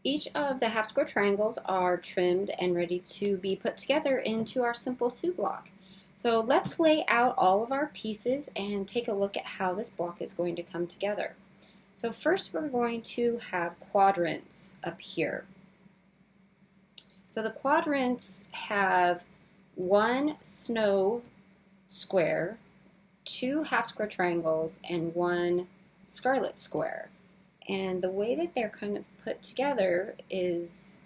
Each of the half square triangles are trimmed and ready to be put together into our simple sew block. So let's lay out all of our pieces and take a look at how this block is going to come together. So first we're going to have quadrants up here. So the quadrants have one snow square, two half square triangles, and one scarlet square. And the way that they're kind of put together is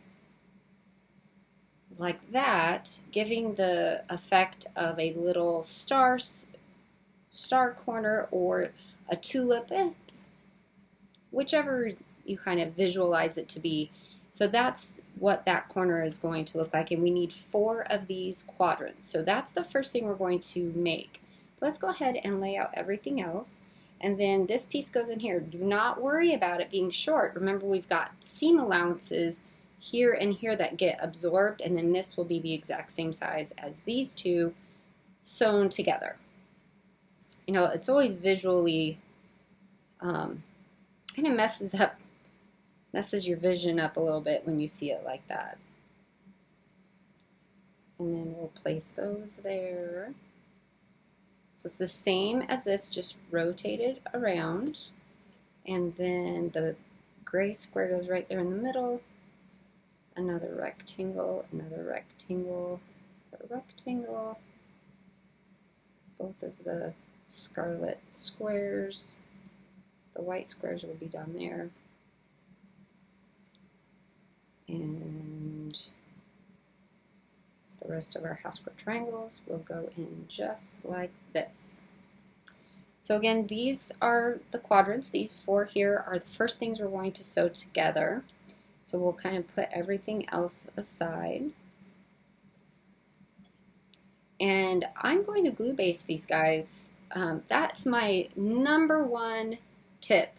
like that, giving the effect of a little star corner or a tulip, whichever you kind of visualize it to be. So that's what that corner is going to look like, and we need 4 of these quadrants. So that's the first thing we're going to make. Let's go ahead and lay out everything else. And then this piece goes in here. Do not worry about it being short. Remember, we've got seam allowances here and here that get absorbed, and then this will be the exact same size as these two sewn together. You know, it's always visually kind of messes your vision up a little bit when you see it like that. And then we'll place those there. So it's the same as this, just rotated around. And then the gray square goes right there in the middle. Another rectangle, another rectangle, a rectangle. Both of the scarlet squares. The white squares will be down there. And the rest of our half square triangles will go in just like this. So again, these are the quadrants. These 4 here are the first things we're going to sew together. So we'll kind of put everything else aside. And I'm going to glue base these guys. That's my #1 tip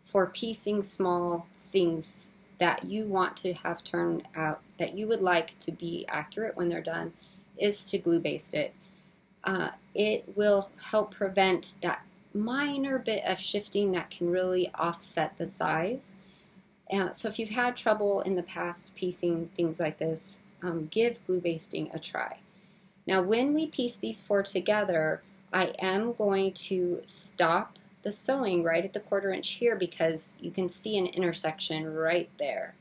for piecing small things that you want to have turned out, that you would like to be accurate when they're done, is to glue baste it. It will help prevent that minor bit of shifting that can really offset the size. So if you've had trouble in the past piecing things like this, give glue basting a try. Now when we piece these 4 together, I am going to stop the sewing right at the 1/4 inch here because you can see an intersection right there.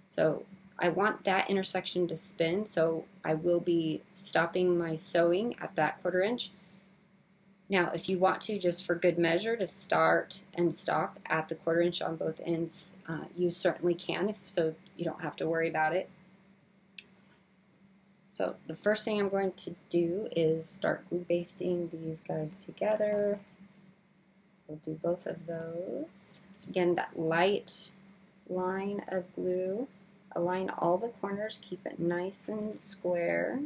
So I want that intersection to spin, so I will be stopping my sewing at that 1/4 inch. Now if you want to, just for good measure, to start and stop at the 1/4 inch on both ends, you certainly can, so you don't have to worry about it. So the first thing I'm going to do is start glue basting these guys together. We'll do both of those. Again, that light line of glue. Align all the corners, keep it nice and square.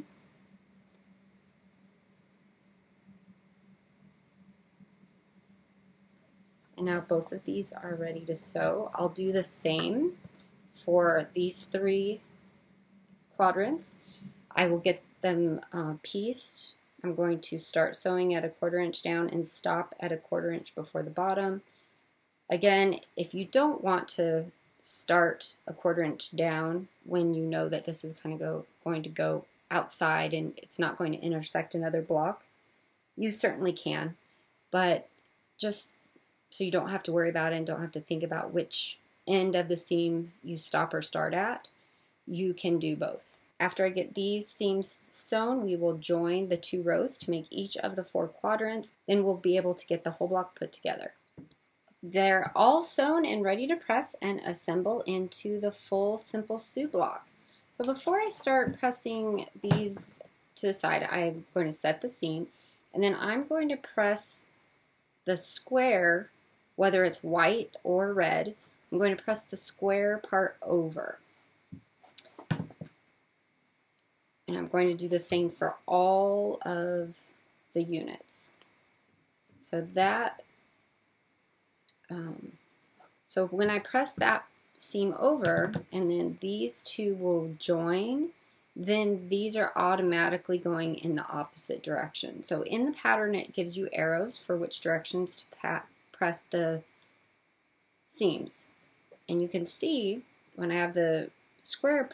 And now both of these are ready to sew. I'll do the same for these 3 quadrants. I will get them pieced. I'm going to start sewing at a 1/4 inch down and stop at a 1/4 inch before the bottom. Again, if you don't want to start a 1/4 inch down when you know that this is kind of going to go outside and it's not going to intersect another block, you certainly can. But just so you don't have to worry about it and don't have to think about which end of the seam you stop or start at, you can do both. After I get these seams sewn, we will join the 2 rows to make each of the 4 quadrants. Then we'll be able to get the whole block put together. They're all sewn and ready to press and assemble into the full simple sew block. So before I start pressing these to the side, I'm going to set the seam, and then I'm going to press the square, whether it's white or red. I'm going to press the square part over. And I'm going to do the same for all of the units. So that, so when I press that seam over, and then these 2 will join, then these are automatically going in the opposite direction. So in the pattern, it gives you arrows for which directions to press the seams. And you can see when I have the square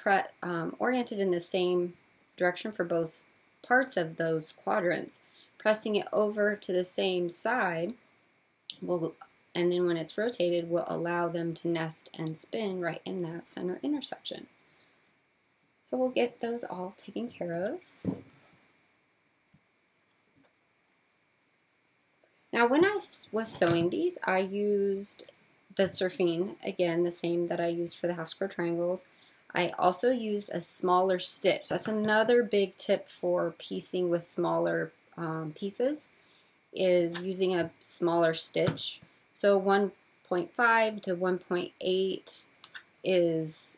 oriented in the same direction for both parts of those quadrants, pressing it over to the same side will, and then when it's rotated, will allow them to nest and spin right in that center intersection. So we'll get those all taken care of. Now when I was sewing these, I used the surfing, again, the same that I used for the half square triangles. I also used a smaller stitch. That's another big tip for piecing with smaller pieces, is using a smaller stitch. So 1.5 to 1.8 is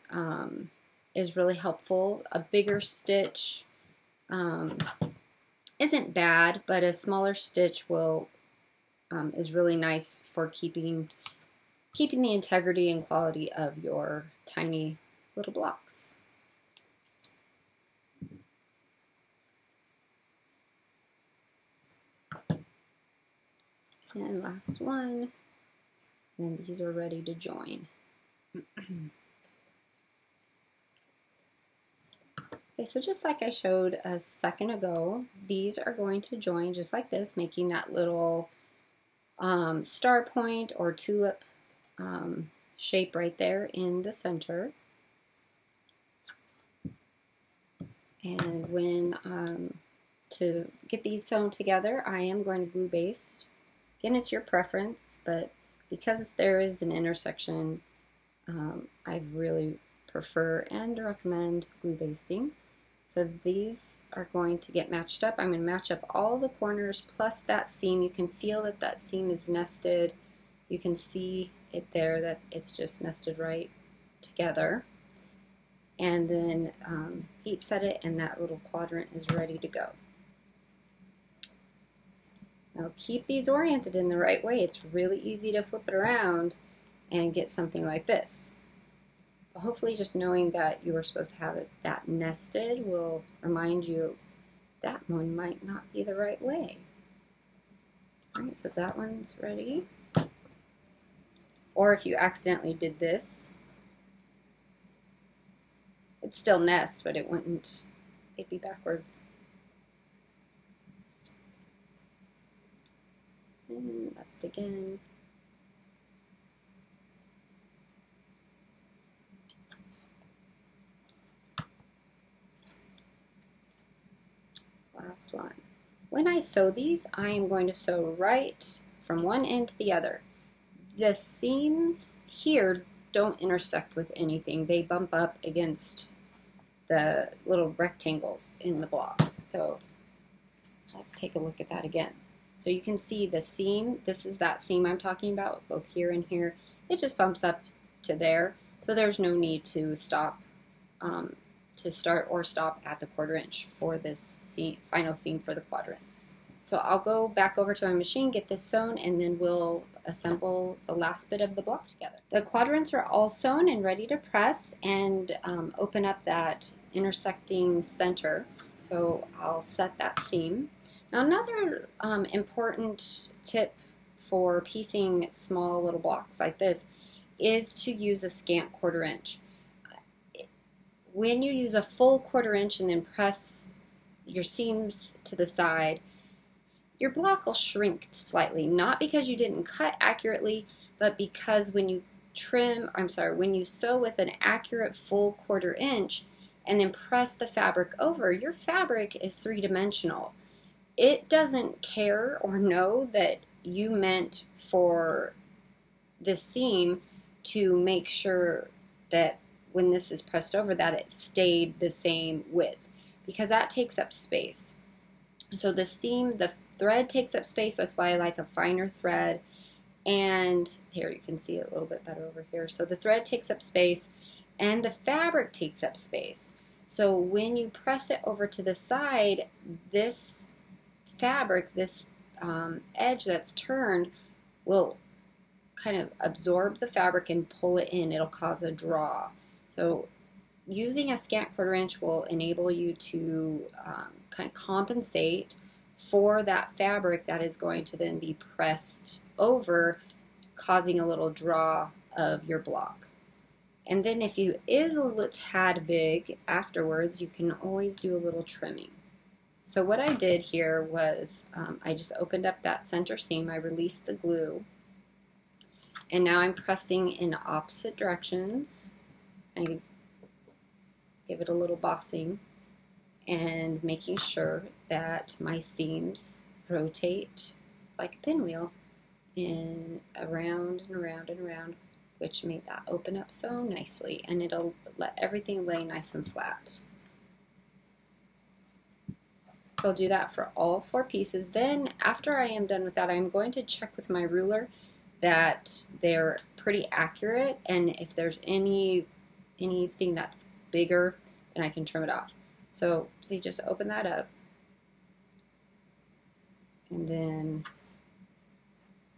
really helpful. A bigger stitch isn't bad, but a smaller stitch will is really nice for keeping the integrity and quality of your tiny little blocks. And last one, and these are ready to join. Okay, so just like I showed a second ago, these are going to join just like this, making that little star point or tulip shape right there in the center. And when to get these sewn together, I am going to glue baste. Again, it's your preference, but because there is an intersection, I really prefer and recommend glue basting. So these are going to get matched up. I'm going to match up all the corners plus that seam. You can feel that that seam is nested. You can see it there, that it's just nested right together. And then heat set it, and that little quadrant is ready to go. Now keep these oriented in the right way. It's really easy to flip it around and get something like this. But hopefully just knowing that you were supposed to have it that nested will remind you that one might not be the right way. All right, so that one's ready. Or if you accidentally did this, it'd still nest, but it wouldn't, it'd be backwards. And nest again. Last one. When I sew these, I am going to sew right from one end to the other. The seams here don't intersect with anything. They bump up against the little rectangles in the block. So let's take a look at that again. So you can see the seam, this is that seam I'm talking about, both here and here. It just bumps up to there. So there's no need to stop, to start or stop at the 1/4 inch for this seam, final seam for the quadrants. So I'll go back over to my machine, get this sewn, and then we'll assemble the last bit of the block together. The quadrants are all sewn and ready to press and open up that intersecting center. So I'll set that seam. Now another important tip for piecing small little blocks like this is to use a scant 1/4 inch. When you use a full 1/4 inch and then press your seams to the side, your block will shrink slightly, not because you didn't cut accurately, but because when you when you sew with an accurate full 1/4 inch and then press the fabric over, your fabric is 3-dimensional. It doesn't care or know that you meant for the seam to make sure that when this is pressed over that it stayed the same width, because that takes up space. So the seam, the thread takes up space, that's why I like a finer thread. And here you can see it a little bit better over here. So the thread takes up space and the fabric takes up space. So when you press it over to the side, this fabric, this edge that's turned, will kind of absorb the fabric and pull it in. It'll cause a draw. So using a scant 1/4 inch will enable you to kind of compensate for that fabric that is going to then be pressed over, causing a little draw of your block. And then if it is a little tad big afterwards, you can always do a little trimming. So what I did here was I just opened up that center seam, I released the glue, and now I'm pressing in opposite directions. I give it a little bossing and making sure that my seams rotate like a pinwheel and around and around and around, which made that open up so nicely, and it'll let everything lay nice and flat. So I'll do that for all 4 pieces. Then after I am done with that, I'm going to check with my ruler that they're pretty accurate, and if there's anything that's bigger, then I can trim it off. So see, just open that up, and then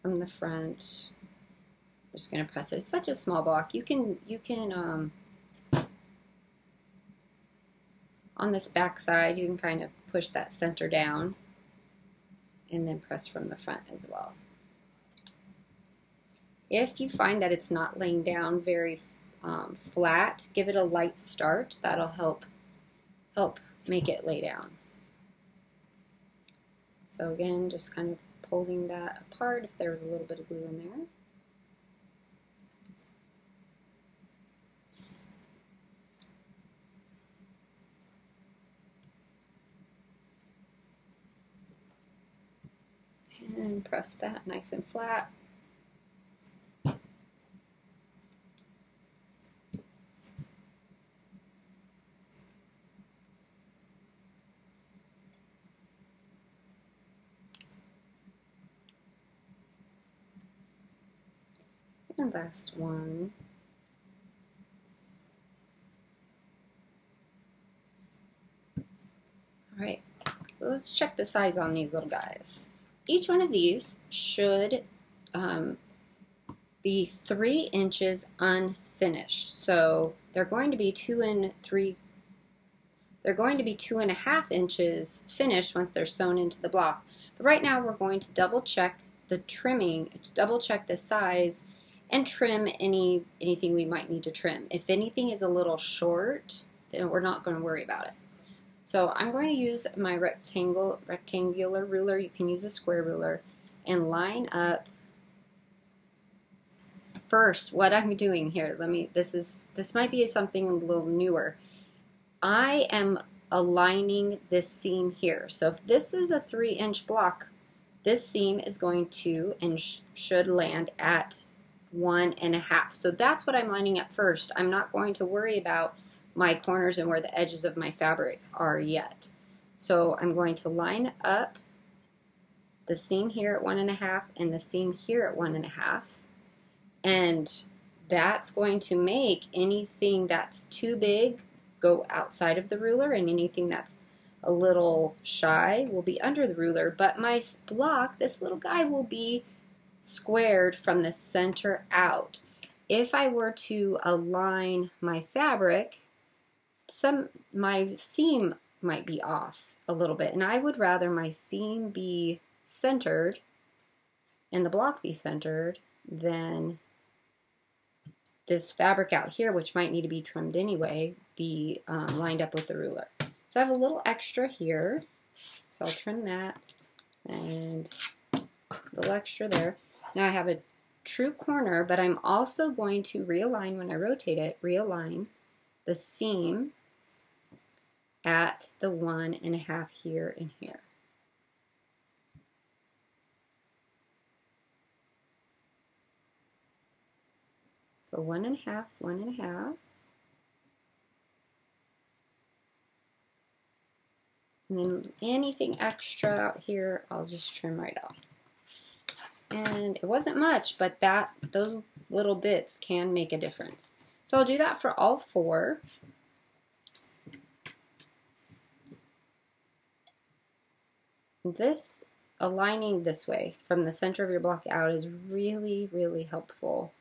from the front, I'm just going to press it. It's such a small block. You can on this back side, you can kind of push that center down and then press from the front as well. If you find that it's not laying down very flat, give it a light start. That'll help make it lay down. So again, just kind of pulling that apart if there was a little bit of glue in there. And press that nice and flat. And last one. All right, let's check the size on these little guys. Each one of these should be 3 inches unfinished. So they're going to be 2.5 inches finished once they're sewn into the block. But right now we're going to double check the trimming, double check the size, and trim anything we might need to trim. If anything is a little short, then we're not going to worry about it. So I'm going to use my rectangular ruler. You can use a square ruler, and line up. First, what I'm doing here, this might be something a little newer. I am aligning this seam here. So if this is a 3-inch block, this seam is going to and should land at 1.5. So that's what I'm lining up first. I'm not going to worry about my corners and where the edges of my fabric are yet. So I'm going to line up the seam here at 1.5 and the seam here at 1.5, and that's going to make anything that's too big go outside of the ruler, and anything that's a little shy will be under the ruler. But my block, this little guy, will be squared from the center out. If I were to align my fabric, my seam might be off a little bit, and I would rather my seam be centered and the block be centered than this fabric out here, which might need to be trimmed anyway, be lined up with the ruler. So I have a little extra here, so I'll trim that, and a little extra there. Now I have a true corner, but I'm also going to realign, when I rotate it, realign the seam at the 1.5 here and here. So 1.5, 1.5. And then anything extra out here, I'll just trim right off. And it wasn't much, but those little bits can make a difference. So I'll do that for all 4. This aligning this way from the center of your block out is really, really helpful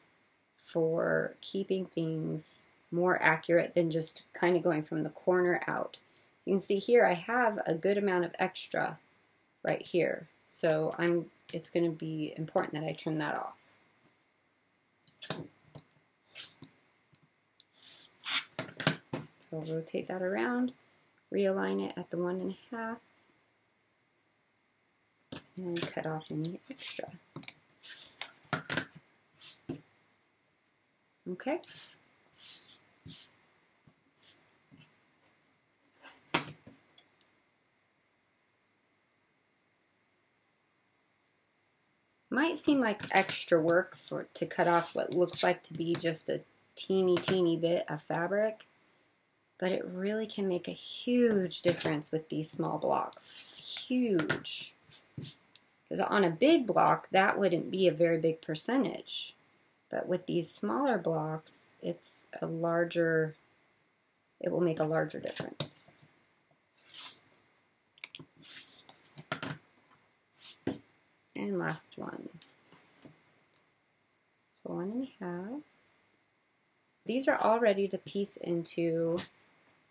for keeping things more accurate than just kind of going from the corner out. You can see here I have a good amount of extra right here, so it's going to be important that I trim that off. So I'll rotate that around, realign it at the 1.5, and cut off any extra. Okay. Might seem like extra work to cut off what looks like to be just a teeny bit of fabric, but it really can make a huge difference with these small blocks. Huge. Because on a big block, that wouldn't be a very big percentage. But with these smaller blocks, it will make a larger difference. And last one. So 1.5. These are all ready to piece into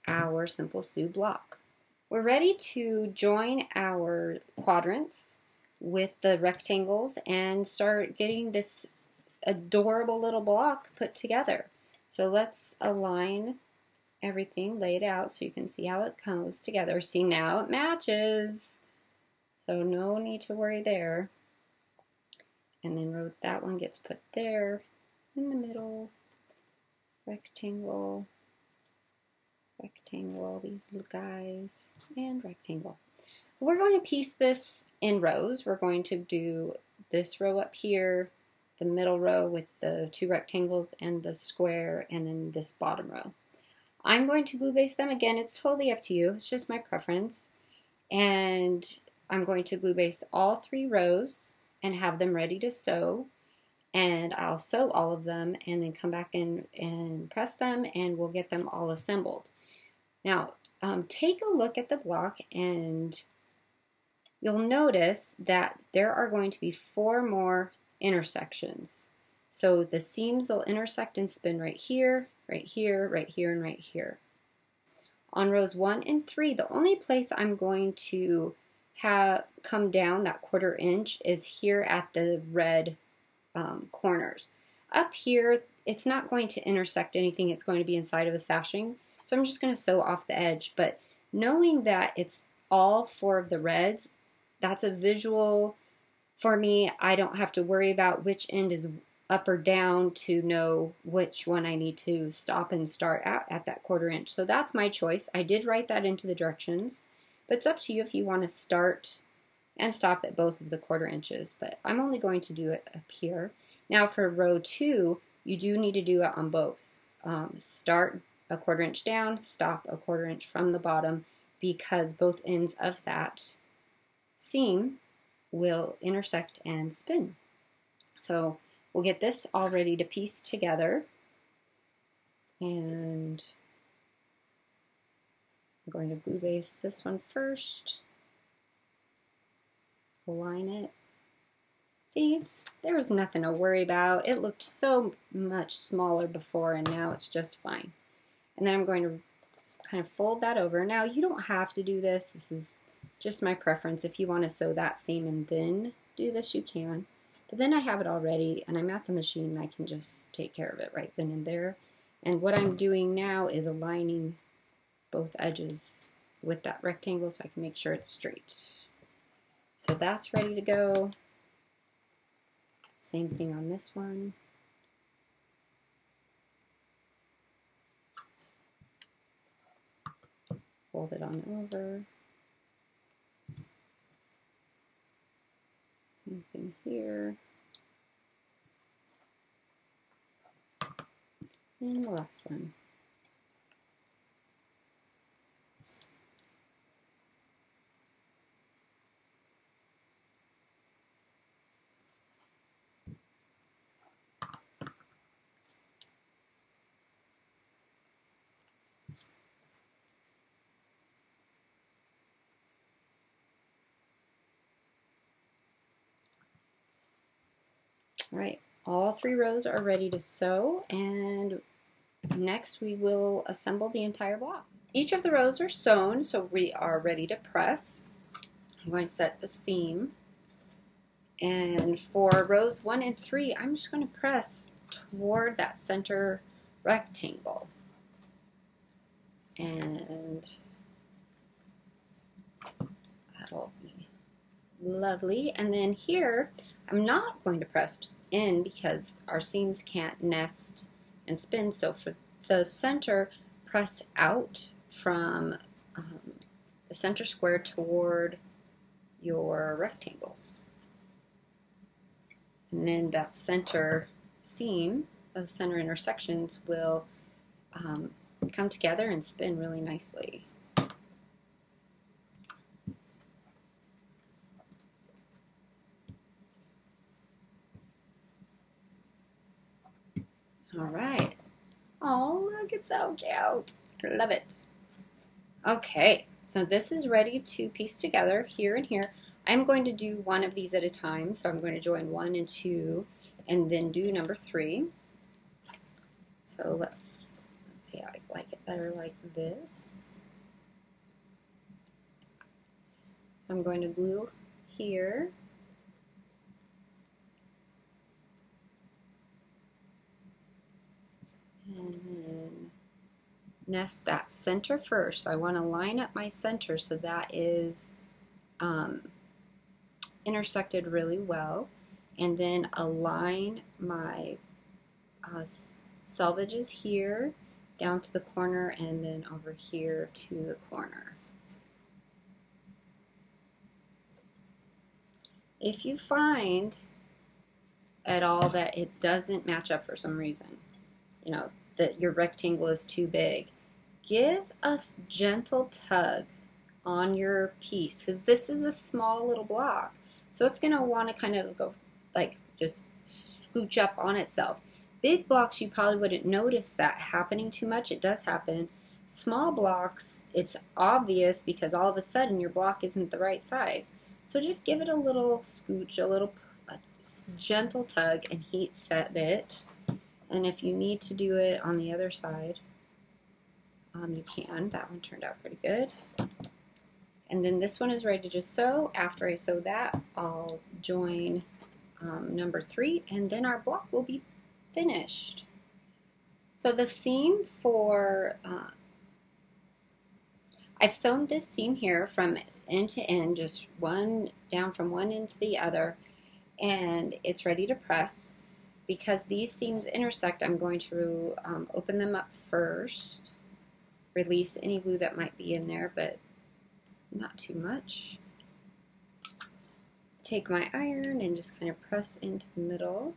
our Simple Sue block. We're ready to join our quadrants with the rectangles and start getting this adorable little block put together. So let's align everything, lay it out so you can see how it goes together. See, now it matches. So no need to worry there. And then that one gets put there in the middle. Rectangle, rectangle, these little guys, and rectangle. We're going to piece this in rows. We're going to do this row up here, the middle row with the 2 rectangles and the square, and then this bottom row. I'm going to glue base them. Again, it's totally up to you. It's just my preference. And I'm going to glue base all 3 rows and have them ready to sew. And I'll sew all of them and then come back in and press them, and we'll get them all assembled. Now, take a look at the block, and you'll notice that there are going to be 4 more intersections. So the seams will intersect and spin right here, right here, right here, and right here. On rows 1 and 3, the only place I'm going to have come down that 1/4 inch is here at the red corners. Up here, it's not going to intersect anything. It's going to be inside of a sashing. So I'm just going to sew off the edge. But knowing that it's all 4 of the reds, that's a visual for me. I don't have to worry about which end is up or down to know which one I need to stop and start at that 1/4 inch. So that's my choice. I did write that into the directions, but it's up to you if you want to start and stop at both of the 1/4 inches, but I'm only going to do it up here. Now for row 2, you do need to do it on both. Start a 1/4 inch down, stop a 1/4 inch from the bottom, because both ends of that seam will intersect and spin. So we'll get this all ready to piece together, and I'm going to glue base this one first. Align it. See, there was nothing to worry about. It looked so much smaller before, and now it's just fine. And then I'm going to kind of fold that over. Now, you don't have to do this. This is just my preference. If you want to sew that seam and then do this, you can. But then I have it all ready, and I'm at the machine, and I can just take care of it right then and there. And what I'm doing now is aligning both edges with that rectangle so I can make sure it's straight. So that's ready to go. Same thing on this one. Fold it on over. Same thing here. And the last one. All right, all 3 rows are ready to sew, and next we will assemble the entire block. Each of the rows are sewn, so we are ready to press. I'm going to set the seam, and for rows 1 and 3, I'm just going to press toward that center rectangle. and that'll be lovely. And then here, I'm not going to press in because our seams can't nest and spin. So for the center, press out from the center square toward your rectangles. And then that center seam, those center intersections will come together and spin really nicely. All right. Oh, look, it's so cute. I love it. Okay, so this is ready to piece together here and here. I'm going to do one of these at a time, so I'm going to join 1 and 2 and then do number 3. So let's see, I like it better like this. So I'm going to glue here. And then nest that center first. So I want to line up my center so that is intersected really well. And then align my selvages here down to the corner and then over here to the corner. If you find at all that it doesn't match up for some reason, you know, that your rectangle is too big, give a gentle tug on your piece, because this is a small little block. So it's going to want to kind of go, like, just scooch up on itself. Big blocks, you probably wouldn't notice that happening too much. It does happen. Small blocks, it's obvious because all of a sudden your block isn't the right size. So just give it a little scooch, a gentle tug, and heat set it. And if you need to do it on the other side, you can. That one turned out pretty good. And then this one is ready to sew. After I sew that, I'll join number 3, and then our block will be finished. So the seam for, I've sewn this seam here from end to end, just one down from one end to the other, and it's ready to press. Because these seams intersect, I'm going to open them up first, release any glue that might be in there, but not too much. Take my iron and just kind of press into the middle.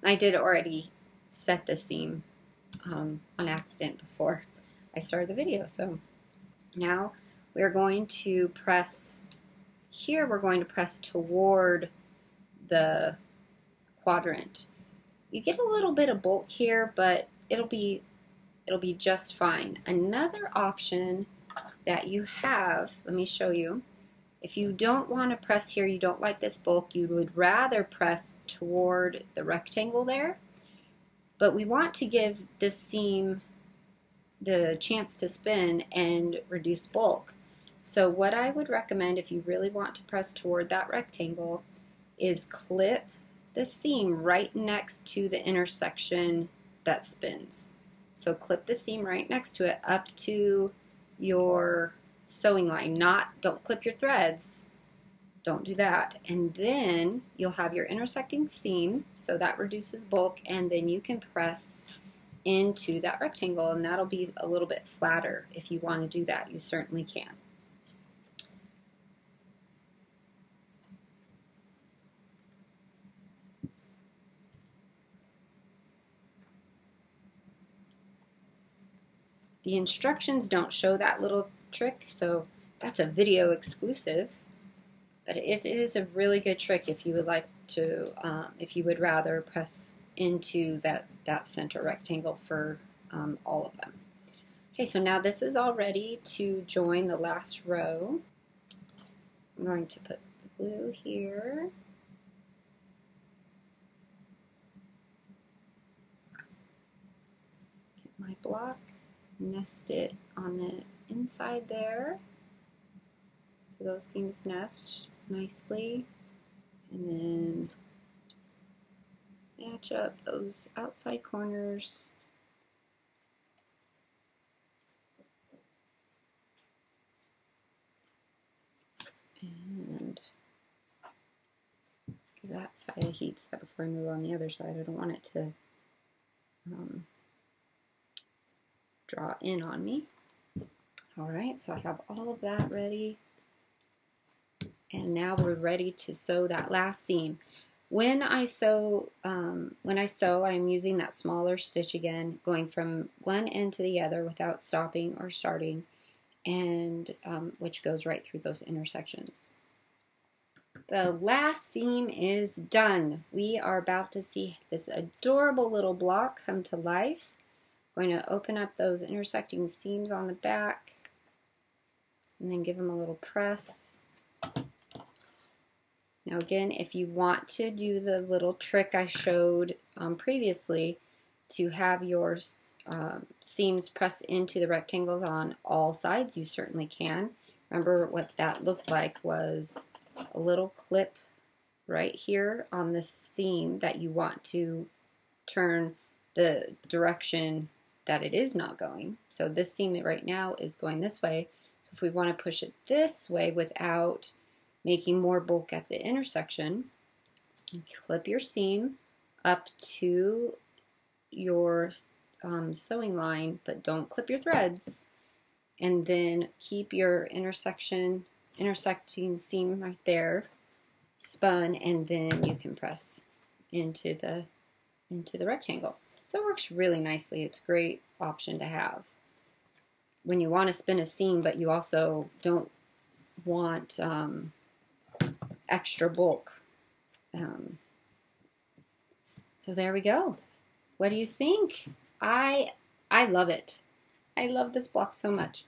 I did already set the seam on accident before I started the video, so now we're going to press here. We're going to press toward the quadrant. You get a little bit of bulk here, but it'll be just fine. Another option that you have, let me show you. If you don't want to press here, you don't like this bulk, you would rather press toward the rectangle there. But we want to give this seam the chance to spin and reduce bulk. So what I would recommend if you really want to press toward that rectangle is clip the seam right next to the intersection that spins. So clip the seam right next to it up to your sewing line. Don't clip your threads. Don't do that. And then you'll have your intersecting seam, so that reduces bulk, and then you can press into that rectangle, and that'll be a little bit flatter. If you want to do that, you certainly can. The instructions don't show that little trick, so that's a video exclusive, but it is a really good trick if you would like to, if you would rather press into that center rectangle for all of them. Okay, so now this is all ready to join the last row. I'm going to put the glue here. Get my block, nest it on the inside there. So those seams nest nicely. And then match up those outside corners. And give that side a heat set before I move on the other side. I don't want it to draw in on me. All right, so I have all of that ready. And now we're ready to sew that last seam. When I sew, I'm using that smaller stitch again, going from one end to the other without stopping or starting, and which goes right through those intersections. The last seam is done. We are about to see this adorable little block come to life. I'm going to open up those intersecting seams on the back and then give them a little press. Now again, if you want to do the little trick I showed previously to have your seams press into the rectangles on all sides, you certainly can. Remember what that looked like was a little clip right here on the seam that you want to turn the direction that it is not going. So this seam right now is going this way. So if we want to push it this way without making more bulk at the intersection, clip your seam up to your sewing line, but don't clip your threads, and then keep your intersecting seam right there spun, and then you can press into the rectangle. So it works really nicely. It's a great option to have when you want to spin a seam, but you also don't want extra bulk. So there we go. What do you think? I love it. I love this block so much.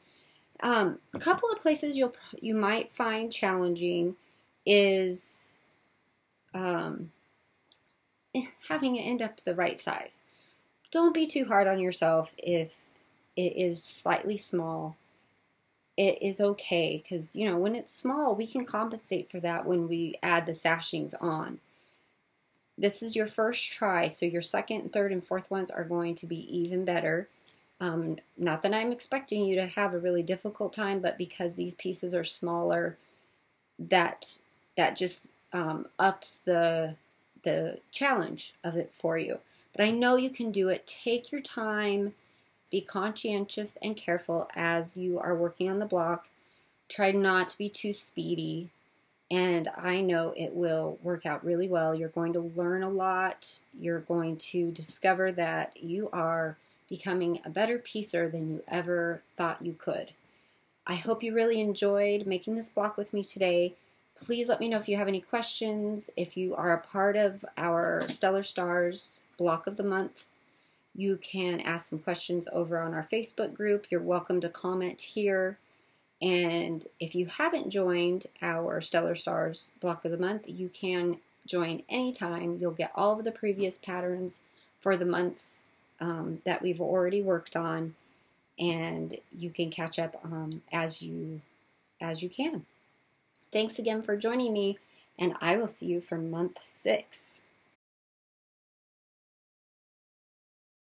A couple of places you might find challenging is having it end up the right size. Don't be too hard on yourself if it is slightly small. It is okay, because when it's small, we can compensate for that when we add the sashings on. This is your first try, so your second, third, and fourth ones are going to be even better. Not that I'm expecting you to have a really difficult time, but because these pieces are smaller, that just ups the challenge of it for you. But I know you can do it. Take your time. Be conscientious and careful as you are working on the block. Try not to be too speedy. And I know it will work out really well. You're going to learn a lot. You're going to discover that you are becoming a better piecer than you ever thought you could. I hope you really enjoyed making this block with me today. Please let me know if you have any questions. If you are a part of our Stellar Stars Block of the Month, you can ask some questions over on our Facebook group. You're welcome to comment here. And if you haven't joined our Stellar Stars Block of the Month, you can join anytime. You'll get all of the previous patterns for the months that we've already worked on, and you can catch up as you can. Thanks again for joining me, and I will see you for month 6.